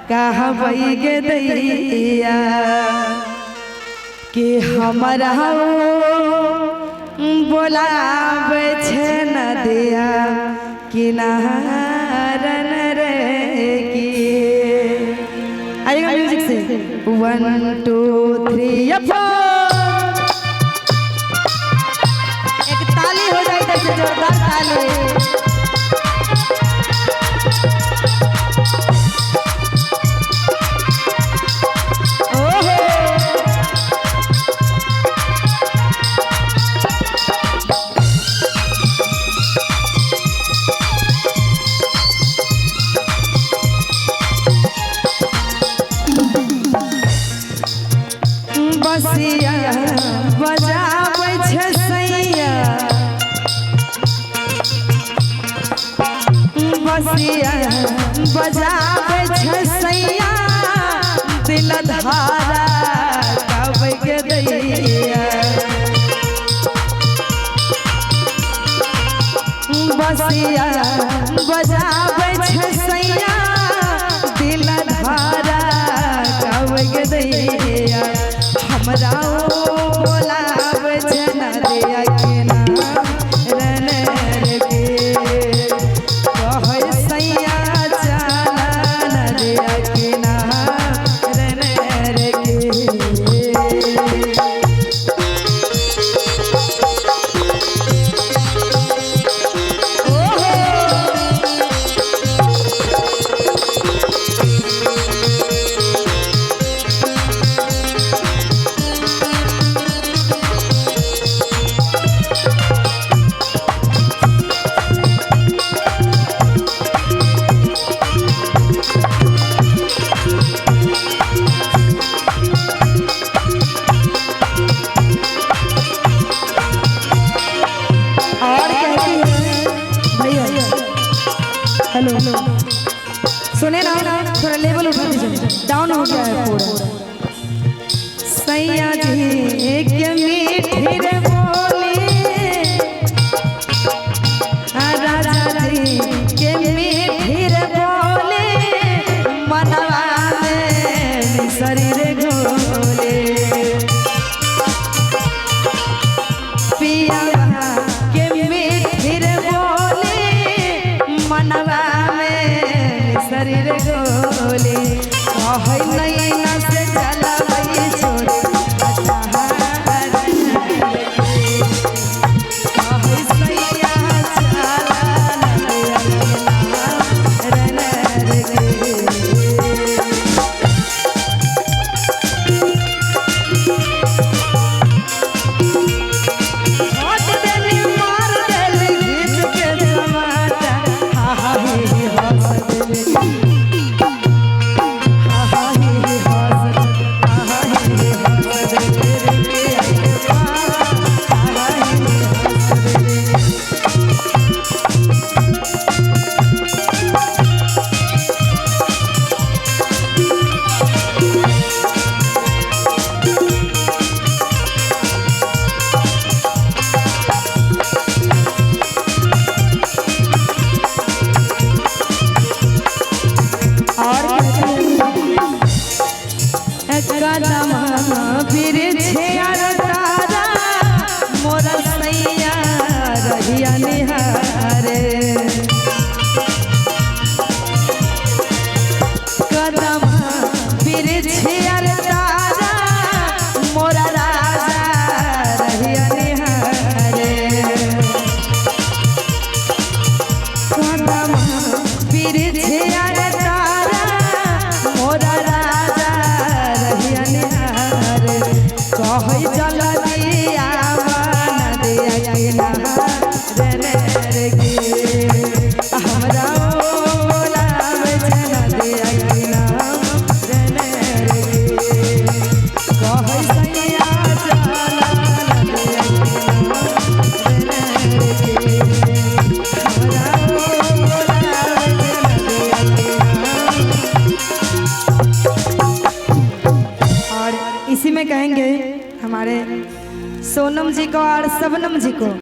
कहबई गे दैया कि हमरा बोलावे छे नदिया किनारन रे की। आइएगा म्यूजिक से 1 2 3 एक ताली हो जाए इधर से जोरदार ताली। बसिया बजाबै छै सैया बसिया बजाबै छै सैया दिल धारा कहबै गे दैया बसिया बजाबै छै सैया दिल धारा कहबै गे दैया हमरा बोलावे छे नदिया किनारन रे के कहै सैया चला नदिया किनारन रे के। हेलो सुने ना थोड़ा लेवल उठा दीजिए, डाउन हो गया है पूरा। सैया जी एक मीठी रे बोली राजा जी के मीठी रे बोली मनवा में शरीर घोले पिया के मीठी रे बोली मनवा शरीर गोले कहै नैना से जलबै छोड़े कहै सैया चला रन रे हट देली मार देली घिच के टमाटर हा ही हंस देली फिर तारा मोर सैया रहिया निहारे कदम फिर तारा मोर राजा रहिया निहारे कदम फिर तारा मोर राजा रहिया निहारे कहै जलदिया नदिया किनारन रे के हमरा बोलावे छे नदिया किनारन रे के कहै सैया चला नदिया किनारन रे के हमरा बोलावे छे नदिया। और इसी में कहेंगे हमारे सोनम जी को और शबनम जी को।